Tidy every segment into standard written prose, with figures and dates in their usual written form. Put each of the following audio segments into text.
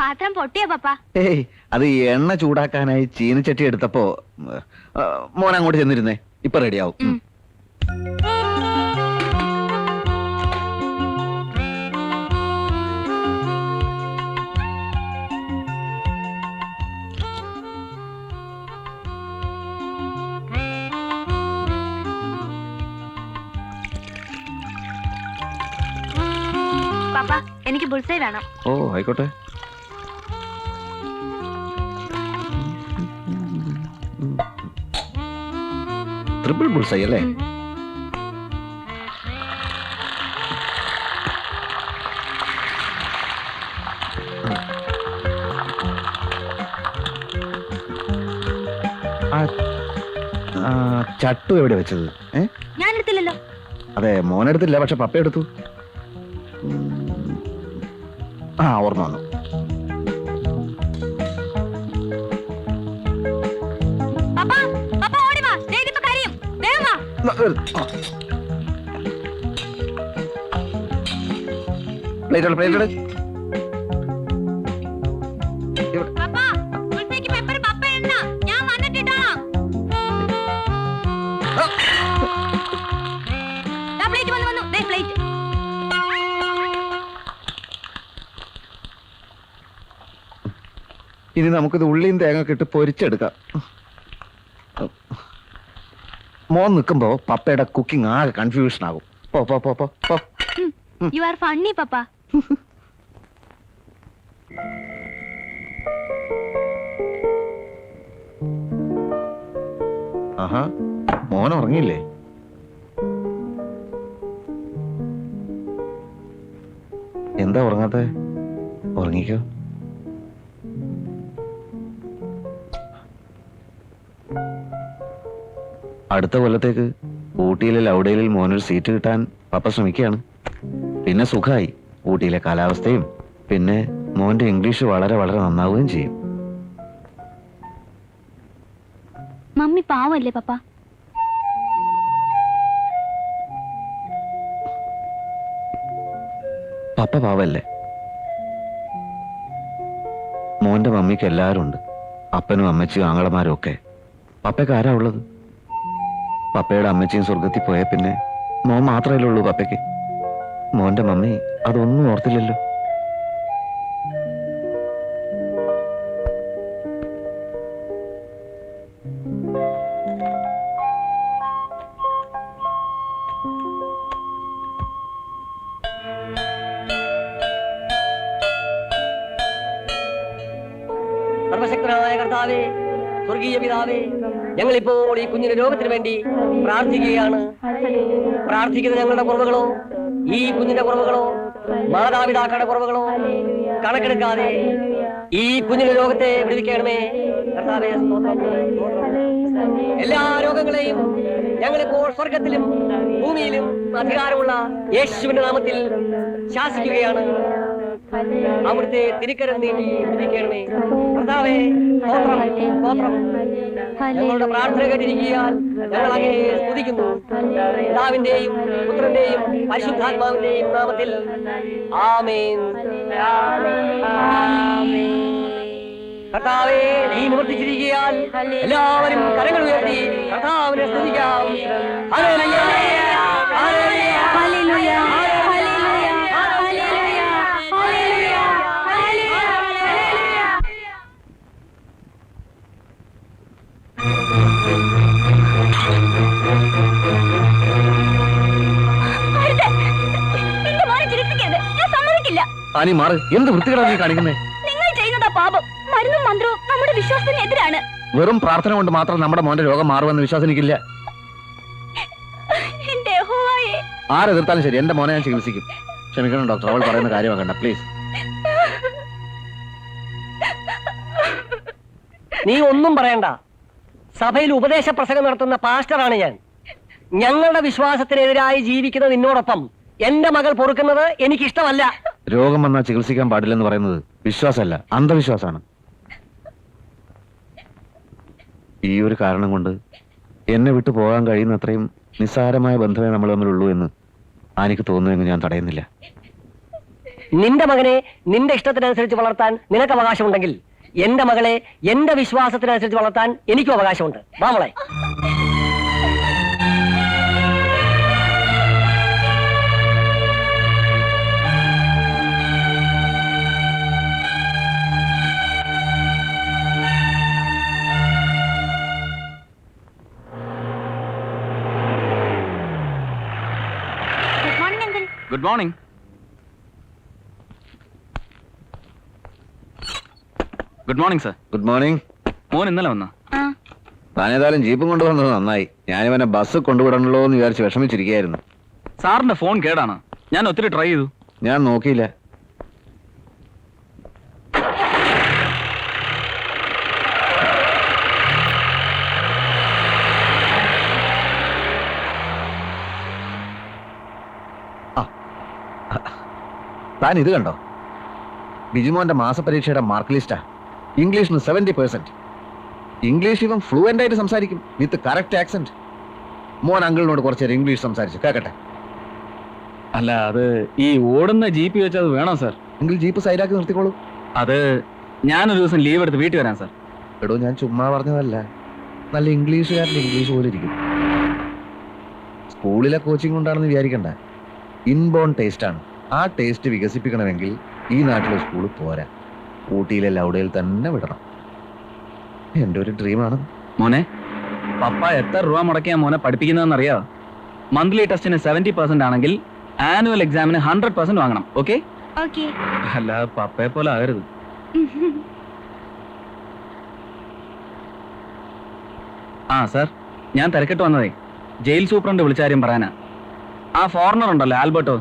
പാത്രം പൊട്ടിയാ പപ്പ? ഏയ്, അത് എണ്ണ ചൂടാക്കാനായി ചീനിച്ചട്ടി എടുത്തപ്പോ മോൻ അങ്ങോട്ട് ചെന്നിരുന്നേ. ഇപ്പൊ റെഡിയാവും. പാപ്പ, എനിക്ക് ബുൾസൈ വേണം. ഓ ആയിക്കോട്ടെ. ട്രിപ്പിൾ ബുൾസൈ അല്ലേ? ചട്ടു എവിടെ വെച്ചത്? ഞാൻ എടുത്തില്ലല്ലോ. അതെ, മോനെടുത്തില്ല, പക്ഷെ പപ്പ എടുത്തു. ഓർമ്മ വന്നു. ഇനി നമുക്കിത് ഉള്ളിയും തേങ്ങ ഇട്ട് പൊരിച്ചെടുക്കാം. മോൻ നിൽക്കുമ്പോ പപ്പയുടെ കുക്കിംഗ് ആകെ കൺഫ്യൂഷൻ ആകും. പോ പോ പോ പോ പോ. യു ആർ ഫണ്ണി പപ്പ. ആഹാ, മോൻ ഉറങ്ങിയില്ലേ? എന്താ ഉറങ്ങാത്തെ? ഉറങ്ങിക്കോ. അടുത്ത കൊല്ലത്തേക്ക് ഊട്ടിയിലെ ലൗഡേലിൽ മോനൊരു സീറ്റ് കിട്ടാൻ പപ്പ ശ്രമിക്കുകയാണ്. പിന്നെ സുഖമായി. ഊട്ടിയിലെ കാലാവസ്ഥയും പിന്നെ മോന്റെ ഇംഗ്ലീഷ് വളരെ വളരെ നന്നാവുകയും ചെയ്യും. മമ്മി പാവല്ലേ പപ്പ? പപ്പ പാവല്ലേ? മോന്റെ മമ്മിക്ക് എല്ലാവരും ഉണ്ട്. അപ്പനും അമ്മച്ചിയും ആങ്ങളമാരും ഒക്കെ. പപ്പയ്ക്ക് ആരാ ഉള്ളത്? പപ്പയുടെ അമ്മച്ചിയും സ്വർഗത്തിൽ പോയ പിന്നെ മോൻ മാത്രമല്ലേ ഉള്ളൂ പപ്പയ്ക്ക്. മോന്റെ മമ്മി അതൊന്നും ഓർത്തില്ലല്ലോ. സർവശക്തനായ കർത്താവേ, സ്വർഗീയ പിതാവേ, ഞങ്ങളിപ്പോൾ ഈ കുഞ്ഞിന്റെ രോഗത്തിന് വേണ്ടി പ്രാർത്ഥിക്കുകയാണ്. പ്രാർത്ഥിക്കുന്ന ഞങ്ങളുടെ കുറവുകളോ ഈ കുഞ്ഞിന്റെ കുറവുകളോ മാതാപിതാക്കളുടെ കുറവുകളോ കണക്കെടുക്കാതെ ഈ കുഞ്ഞിന്റെ രോഗത്തെ വിടുവിക്കണമേ കർത്താവേ. എല്ലാ രോഗങ്ങളെയും ഞങ്ങളിപ്പോൾ സ്വർഗത്തിലും ഭൂമിയിലും അധികാരമുള്ള യേശുവിന്റെ നാമത്തിൽ ശാസിക്കുകയാണ്. അവിടുത്തെ തിരുക്കരം നീട്ടി വിധിക്കണമേ കർത്താവേ. സ്തോത്രം, സ്തോത്രം. ഞങ്ങളുടെ പ്രാർത്ഥന കേട്ടിരിക്കാൻ ഞങ്ങൾ അങ്ങയെ സ്തുതിക്കുന്നു. പിതാവിന്റെയും പുത്രന്റെയും പരിശുദ്ധാത്മാവിന്റെയും നാമത്തിൽ ആമേൻ. കർത്താവേ, നീ നിവർത്തിച്ചിരിക്കാൻ എല്ലാവരും കരങ്ങൾ ഉയർത്തി കർത്താവിനെ സ്തുതിക്കാം. Hallelujah, hallelujah, hallelujah, hallelujah, hallelujah, hallelujah, hallelujah. എന്റെ മോനെ ചിരിപ്പിക്കരുത്, ഞാൻ സമ്മതിക്കില്ല. അനി മാറ്. എന്ത് വൃത്തികേടാ നീ കാണിക്കുന്നേ? നിങ്ങൾ ചെയ്യുന്നതാ പാപം. മരുന്നും മന്ത്രവും നമ്മുടെ വിശ്വാസത്തിന് എതിരാണ്. വെറും പ്രാർത്ഥന കൊണ്ട് മാത്രം നമ്മുടെ മോന്റെ രോഗം മാറുമെന്ന് വിശ്വാസം എനിക്കില്ല. ആരെതിർത്താലും ശരി, എന്റെ മോനെ ഞാൻ ചികിത്സിക്കും. ക്ഷമിക്കണം ഡോക്ടർ, അവൾ പറയുന്ന കാര്യമാക്കണ്ട പ്ലീസ്. നീ ഒന്നും പറയണ്ട. സഭയിൽ ഉപദേശ പ്രസംഗം നടത്തുന്ന പാസ്റ്ററാണ് ഞാൻ. ഞങ്ങളുടെ വിശ്വാസത്തിനെതിരായി ജീവിക്കുന്ന നിന്നോടൊപ്പം എന്റെ മകൾ പൊറുക്കുന്നത് എനിക്കിഷ്ടമല്ല. രോഗം വന്നാൽ ചികിത്സിക്കാൻ പാടില്ലെന്ന് പറയുന്നത് വിശ്വാസമല്ല, അന്ധവിശ്വാസമാണ്. ഈ ഒരു കാരണം കൊണ്ട് എന്നെ വിട്ടു പോകാൻ കഴിയുന്ന അത്രയും നിസ്സാരമായ ബന്ധമേ നമ്മൾ തമ്മിലുള്ളൂ എന്ന് എനിക്ക് തോന്നുമെങ്കിൽ ഞാൻ തടയുന്നില്ല. നിന്റെ മകനെ നിന്റെ ഇഷ്ടത്തിനനുസരിച്ച് വളർത്താൻ നിനക്ക് അവകാശമുണ്ടെങ്കിൽ എന്റെ മകളെ എന്റെ വിശ്വാസത്തിനനുസരിച്ച് വളർത്താൻ എനിക്കും അവകാശമുണ്ട്. വാ മോളെ. Good morning uncle. Good morning. Good morning sir. Good morning. മോൻ ഇന്നലെ വന്ന? ആ, താനേതായാലും ജീപ്പും കൊണ്ടുവന്നത് നന്നായി. ഞാനിവനെ ബസ് കൊണ്ടുവിടണല്ലോ എന്ന് വിചാരിച്ച് വിഷമിച്ചിരിക്കുകയായിരുന്നു. സാറിന്റെ ഫോൺ കേടാണ്. ഞാൻ ഒത്തിരി ട്രൈ ചെയ്തു. ഞാൻ നോക്കിയില്ല. താൻ ഇത് കണ്ടോ? ബിജുമോന്റെ മാസപരീക്ഷയുടെ മാർക്ക് ലിസ്റ്റാ. ഇംഗ്ലീഷിന് 70%. ഇംഗ്ലീഷ് ഇവൻ ഫ്ലുവൻ്റ് ആയിട്ട് സംസാരിക്കും, വിത്ത് കറക്റ്റ് ആക്സെന്റ്. മോൻ അങ്കിളിനോട് കുറച്ചേരം ഇംഗ്ലീഷ് സംസാരിച്ചു കേക്കട്ടെ. അല്ല, അത് ഈ ഓടുന്ന ജീപ്പ് വെച്ചത് വേണം സാർ. എങ്കിൽ ജീപ്പ് സൈഡാക്കി നിർത്തിക്കോളൂ. അത് ഞാനൊരു ദിവസം ലീവ് എടുത്ത് വീട്ടിൽ വരാം സാർ. എടോ, ഞാൻ ചുമ്മാ പറഞ്ഞതല്ല. നല്ല ഇംഗ്ലീഷുകാരൻ്റെ ഇംഗ്ലീഷ് പോലെ ഇരിക്കും. സ്കൂളിലെ കോച്ചിങ് കൊണ്ടാണെന്ന് വിചാരിക്കണ്ട. ഇൻബോൺ ടേസ്റ്റാണ്. ആ ടേസ്റ്റ് വികസിപ്പിക്കണമെങ്കിൽ ഈ നാട്ടിലെ സ്കൂൾ പോരാ, ഊട്ടിയിലെ ലൗഡയിൽ തന്നെ വിടണം. എൻ്റെ ഒരു ഡ്രീമാണ്. മോനെ, പപ്പ എത്ര രൂപ മുടക്കിയാ മോനെ പഠിപ്പിക്കുന്നതെന്ന് അറിയാവോ? മന്ത്ലി ടെസ്റ്റിന് 70% ആണെങ്കിൽ ആനുവൽ എക്സാമിന് 100% വാങ്ങണം. ഓക്കെ? ഓക്കേ. അല്ല, പപ്പയെ പോലെ ആകരുത്. ആ സാർ, ഞാൻ തിരക്കിട്ട് വന്നതേ ജയിൽ സൂപ്രണ്ട് വിളിച്ച കാര്യം പറയാനാ. ആ ഫോറിനർ ഉണ്ടല്ലോ ആൽബർട്ടോ,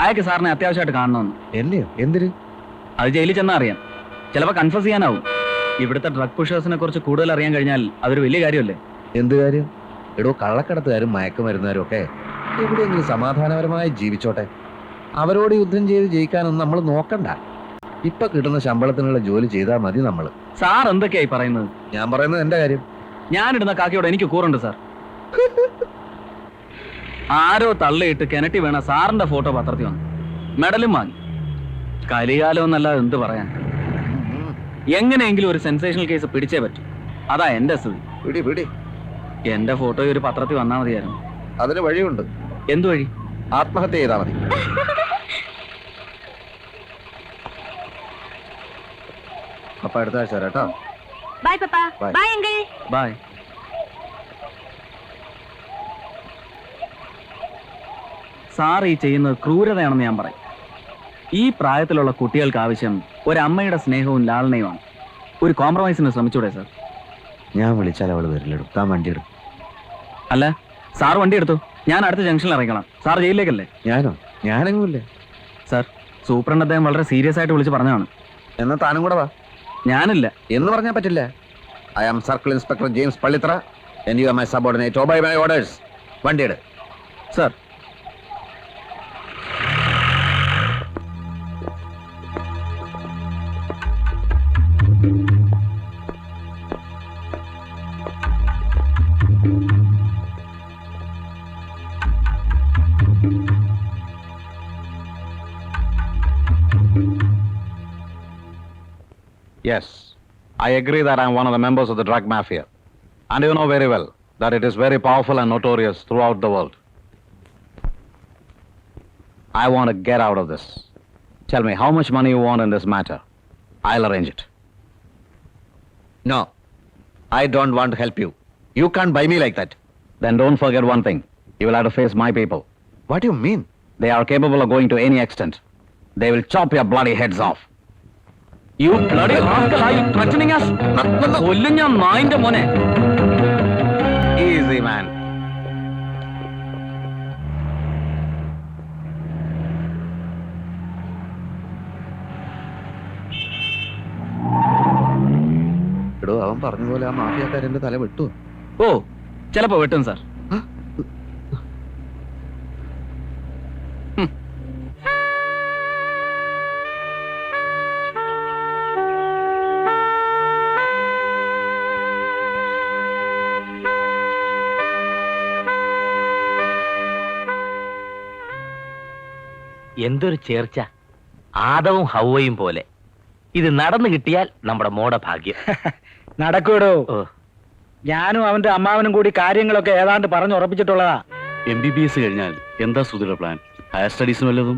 അയാൾക്ക് സാറിനെ അത്യാവശ്യമായിട്ട് കാണണമെന്ന്. എന്നെയോ? എന്തിന്? അത് ജയിലിൽ ചെന്നാ അറിയാം. ചിലപ്പോൾ കൺഫ്യൂസ് ചെയ്യാനാവും. ഇവിടുത്തെ ഡ്രഗ് പുഷേഴ്സിനെ കുറിച്ച് കൂടുതൽ അറിയാൻ കഴിഞ്ഞാൽ അതൊരു വലിയ കാര്യമല്ലേ? എന്ത് കാര്യം? എടോ, കള്ളക്കടത്തുകാരും മയക്കുമരുന്നുകാരും ഒക്കെ എവിടെയെങ്കിലും സമാധാനപരമായി ജീവിച്ചോട്ടെ. അവരോട് യുദ്ധം ചെയ്ത് ജയിക്കാനൊന്നും നമ്മൾ നോക്കണ്ട. ഇപ്പൊ കിട്ടുന്ന ശമ്പളത്തിനുള്ള ജോലി ചെയ്താൽ മതി നമ്മൾ. സാർ എന്തൊക്കെയായി പറയുന്നത്? ഞാൻ പറയുന്നത് എന്റെ കാര്യം. ഞാനിടുന്ന കാക്കയോട് എനിക്ക് കൂറുണ്ട് സാർ. ആരോ തള്ളിയിട്ട് കിണറ്റി വീണ സാറിന്റെ ഫോട്ടോ പത്രത്തിൽ വന്നു, മെഡലും വാങ്ങി. കലികാലം എന്നല്ലാതെ എന്ത് പറയാൻ. എങ്ങനെയെങ്കിലും ഒരു സെൻസേഷണൽ കേസ് പിടിച്ചേ പറ്റും. അതാ എന്റെ സ്ഥിതി. പിടി പിടി. എന്റെ ഫോട്ടോ ഒരു പത്രത്തിൽ വന്നാൽ മതിയായിരുന്നു. അതിന് വഴിയുണ്ട്. എന്തു വഴി? ആത്മഹത്യ ചെയ്താൽ മതി. അപ്പൊ അടുത്ത ആഴ്ച വരാം കേട്ടോ. ബൈ പപ്പാ. Bye. Bye uncle. Bye. Sir ഈ ചെയ്യുന്നത് ക്രൂരതയാണെന്ന് ഞാൻ പറയും. ഈ പ്രായത്തിലുള്ള കുട്ടികൾക്ക് ആവശ്യം ഒരമ്മയുടെ സ്നേഹവും ലാളനയുമാണ്. ഒരു കോംപ്രമൈസിന് ശ്രമിച്ചൂടെ സാർ? ഞാൻ വിളിച്ചാൽ അവള് വരില്ലെടും. താൻ വണ്ടി എടുക്കും. അല്ല, സാർ വണ്ടി എടുത്തു, ഞാൻ അടുത്ത ജംഗ്ഷനിൽ ഇറങ്ങണം. സാർ ജയിലിലേക്കല്ലേ? ഞാനോ? ഞാനെങ്ങുമില്ലേ സാർ, സൂപ്രണ്ട് അദ്ദേഹം വളരെ സീരിയസ് ആയിട്ട് വിളിച്ച് പറഞ്ഞതാണ്. എന്നാ താനും കൂടെ വാ. ഞാനില്ല എന്ന് പറഞ്ഞാൽ പറ്റില്ല. I am circle inspector James Pallithra and you are my subordinate. Obey my orders. വണ്ടി എടു. Sir. Yes, I agree that I am one of the members of the drug mafia. And you know very well that it is very powerful and notorious throughout the world. I want to get out of this. Tell me how much money you want in this matter. I'll arrange it. No, I don't want to help you. You can't buy me like that. Then don't forget one thing. You will have to face my people. What do you mean? They are capable of going to any extent. They will chop your bloody heads off. You bloody rascal, are you threatening us? കൊല്ലും ഞാൻ നായിന്റെ മോനെ. Easy, man. എടോ, അവൻ പറഞ്ഞ പോലെ ആ മാഫിയക്കാരന്റെ തല വിട്ടു. ഓ, ചിലപ്പോ വെട്ടും സാർ. എന്തൊരു ചേർച്ച. ആദവും ഹൗവയും പോലെ. ഇത് നടന്നു കിട്ടിയാൽ നമ്മുടെ മോടെ ഭാഗ്യം. നടക്കൂടോ? ഓ, ഞാനും അവന്റെ അമ്മാവനും കൂടി കാര്യങ്ങളൊക്കെ ഏതാണ്ട് പറഞ്ഞുറപ്പിച്ചിട്ടുള്ളതാ. MBBS കഴിഞ്ഞാൽ എന്താ സുധിയുടെ പ്ലാൻ? ഹയർ സ്റ്റഡീസിന് വല്ലതും?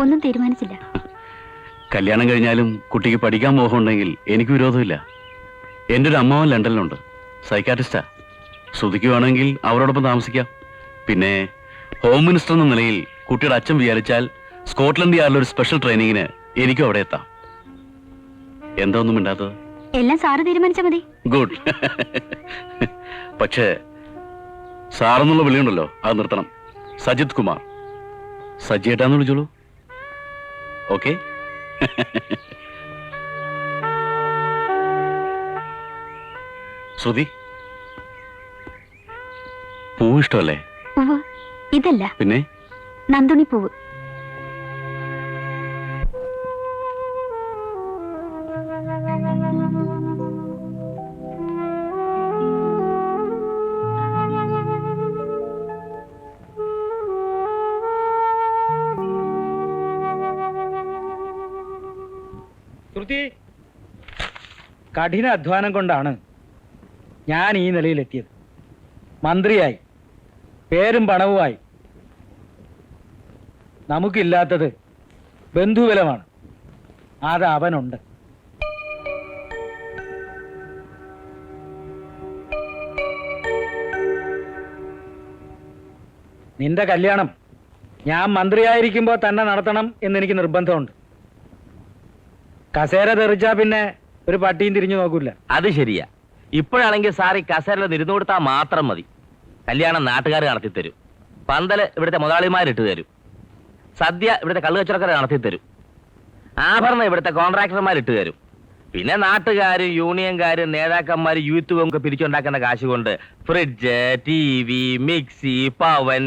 ഒന്നും തീരുമാനിച്ചില്ല. കല്യാണം കഴിഞ്ഞാലും കുട്ടിക്ക് പഠിക്കാൻ മോഹമുണ്ടെങ്കിൽ എനിക്ക് വിരോധമില്ല. എൻ്റെ ഒരു അമ്മാവൻ ലണ്ടനിലുണ്ട്, സൈക്കാട്രിസ്റ്റാ. ശ്രുതിക്ക് വേണമെങ്കിൽ അവരോടൊപ്പം താമസിക്കാം. പിന്നെ ഹോം മിനിസ്റ്റർ എന്ന നിലയിൽ കുട്ടിയുടെ അച്ഛൻ വിചാരിച്ചാൽ സ്കോട്ട്ലൻഡ് യാർഡിൽ ഒരു സ്പെഷ്യൽ ട്രെയിനിങ്ങിന് എനിക്കും അവിടെ എത്താം. എന്താ ഒന്നും മിണ്ടാത്തത്? എല്ലാം സാറ് തീരുമാനിച്ചാൽ മതി. ഗുഡ്. പക്ഷേ സാറെന്നുള്ള വിളിയുണ്ടല്ലോ, അത് നിർത്തണം. സജിത് കുമാർ. സജിയേട്ടാന്ന് വിളിച്ചോളൂ. ഓക്കെ? ശ്രുതി, പൂവ് ഇഷ്ടമല്ലേ? പൂവ് ഇതല്ല, പിന്നെ നന്ദുണി പൂവ്. ശ്രുതി, കഠിന അധ്വാനം കൊണ്ടാണ് ഞാൻ ഈ നിലയിലെത്തിയത്. മന്ത്രിയായി, പേരും പണവുമായി. നമുക്കില്ലാത്തത് ബന്ധുബലമാണ്. അത് അവനുണ്ട്. നിന്റെ കല്യാണം ഞാൻ മന്ത്രിയായിരിക്കുമ്പോൾ തന്നെ നടത്തണം എന്നെനിക്ക് നിർബന്ധമുണ്ട്. കസേര തെറിച്ചാ പിന്നെ ഒരു പട്ടിയും തിരിഞ്ഞു നോക്കൂല. അത് ശരിയാ. ഇപ്പോഴാണെങ്കിൽ സാർ ഈ കസേരയിൽ ഇരുന്നു കൊടുത്താൽ മാത്രം മതി. കല്യാണം നാട്ടുകാർ നടത്തി തരും, പന്തല് ഇവിടുത്തെ മുതലാളിമാരിട്ട് തരും, സദ്യ ഇവിടുത്തെ കള്ളുകച്ചവടക്കാർ നടത്തി തരും, ആഭരണം ഇവിടുത്തെ കോൺട്രാക്ടർമാരിട്ട് തരും. പിന്നെ നാട്ടുകാരും യൂണിയൻകാരും നേതാക്കന്മാരും യൂത്ത് ഒക്കെ പിരിച്ചുണ്ടാക്കുന്ന കാശ് കൊണ്ട് ഫ്രിഡ്ജ്, TV, മിക്സി, പവൻ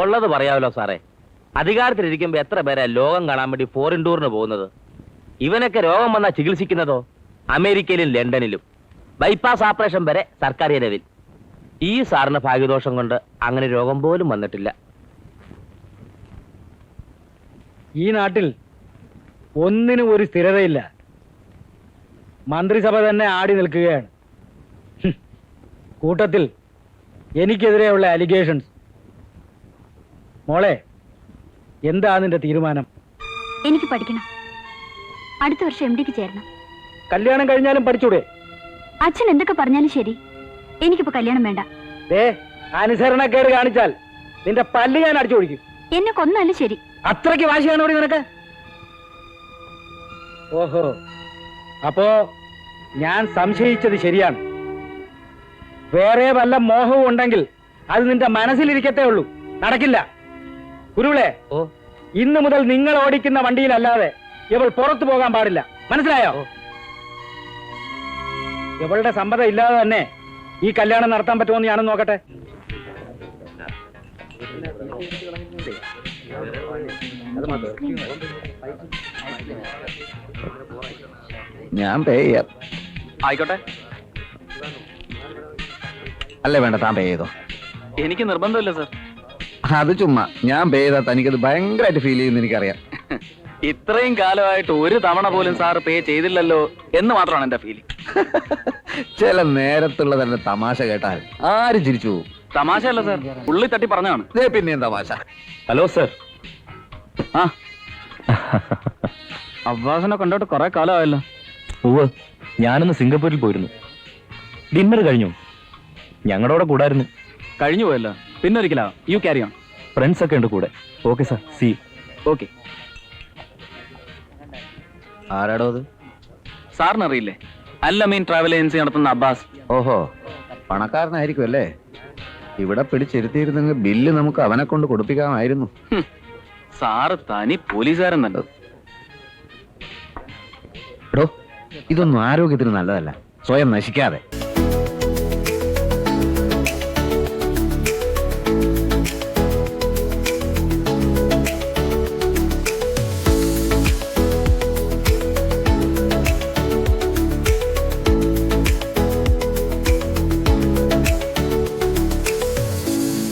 ഉള്ളത് പറയാമല്ലോ സാറേ. അധികാരത്തിലിരിക്കുമ്പോ എത്ര പേരാ ലോകം കാണാൻ വേണ്ടി ഫോറിൻ ടൂറിന് പോകുന്നത്? ഇവനൊക്കെ രോഗം വന്നാൽ ചികിത്സിക്കുന്നതോ അമേരിക്കയിലും ലണ്ടനിലും. ബൈപ്പാസ് ഓപ്പറേഷൻ വരെ സർക്കാർ ചെലവിൽ. ഈ സാറിന് ഭാഗ്യദോഷം കൊണ്ട് അങ്ങനെ രോഗം പോലും വന്നിട്ടില്ല. ഈ നാട്ടിൽ ഒന്നിനും ഒരു സ്ഥിരതയില്ല. മന്ത്രിസഭ തന്നെ ആടി നിൽക്കുകയാണ്. കൂട്ടത്തിൽ എനിക്കെതിരെയുള്ള അലിഗേഷൻസ്. മോളെ, എന്താ നിന്റെ തീരുമാനം? എനിക്ക് പഠിക്കണം. അടുത്ത വർഷം MDക്ക് ചേരണം. കല്യാണം കഴിഞ്ഞാലും പഠിച്ചൂടെ? അച്ഛൻ എന്തൊക്കെ പറഞ്ഞാലും ശരി, എനിക്കിപ്പോ കല്യാണം വേണ്ട. അനുസരണക്കേട് കാണിച്ചാൽ നിന്റെ പല്ല് ഞാൻ അടിച്ചു ഒഴിക്കും. എന്നെ കൊന്നാലും ശരി. അത്രയ്ക്ക് വാശിയാണ് ഇവിടെ നിനക്ക്? ഓഹോ, അപ്പോ ഞാൻ സംശയിച്ചത് ശരിയാണ്. വേറെ വല്ല മോഹവും ഉണ്ടെങ്കിൽ അത് നിന്റെ മനസ്സിലിരിക്കത്തേ ഉള്ളൂ, നടക്കില്ല. ഗുരുവിളെ, ഇന്നു മുതൽ നിങ്ങൾ ഓടിക്കുന്ന വണ്ടിയിലല്ലാതെ ഇവൾ പുറത്തു പോകാൻ പാടില്ല, മനസ്സിലായോ? ഇവളുടെ സമ്മതം ഇല്ലാതെ തന്നെ ഈ കല്യാണം നടത്താൻ പറ്റുമെന്ന് ഞാനും നോക്കട്ടെ. ഞാൻ പേ ചെയ്യാം. ആയിക്കോട്ടെ. അല്ലേ വേണ്ട, താൻ പേ ചെയ്തോ. എനിക്ക് നിർബന്ധമില്ല സർ. അത് ചുമ്മാ. ഞാൻ പേ ചെയ്താൽ തനിക്കത് ഭയങ്കരമായിട്ട് ഫീൽ ചെയ്യുന്ന എനിക്കറിയാം. ഇത്രയും കാലമായിട്ട് ഒരു തവണ പോലും സാർ പേ ചെയ്തില്ലല്ലോ എന്ന് മാത്രമാണ് എന്റെ ഫീലിംഗ്. ചില നേരത്തുള്ള തന്നെ തമാശ കേട്ടാൽ ആരും ചിരിച്ചു പോകും. തമാശയല്ല സാർ, ഉള്ളി തട്ടി പറഞ്ഞാണ്. പിന്നെയും തമാശ. Hello sir. ആ അബ്ബാസിനെ കണ്ടോട്ട് കുറെ കാലമായല്ലോ. ഉവ്വ്, ഞാനൊന്ന് സിംഗപ്പൂരിൽ പോയിരുന്നു. ഡിന്നർ കഴിഞ്ഞു. ഞങ്ങളുടെ കൂടായിരുന്നു. കഴിഞ്ഞു പോയല്ലോ, പിന്നെ ഒരിക്കലാ. You carry on. ഫ്രണ്ട്സ് ഒക്കെ ഉണ്ട് കൂടെ. ഓക്കെ സാർ, സി. ഓക്കെ. ആരാടോ അത്? സാറിന് അറിയില്ലേ? അല്ലമീൻ ട്രാവൽ ഏജൻസി നടത്തുന്ന അബ്ബാസ്. ഓഹോ, പണക്കാരനായിരിക്കും അല്ലേ? ഇവിടെ പിടിച്ചിരുത്തിയിരുന്നെങ്കിൽ ബില്ല് നമുക്ക് അവനെ കൊണ്ട് കൊടുപ്പിക്കാമായിരുന്നു. സാറ് തനി പോലീസുകാരൻ തന്നെ. എടോ, ഇതൊന്നും ആരോഗ്യത്തിന് നല്ലതല്ല. സ്വയം നശിക്കാതെ.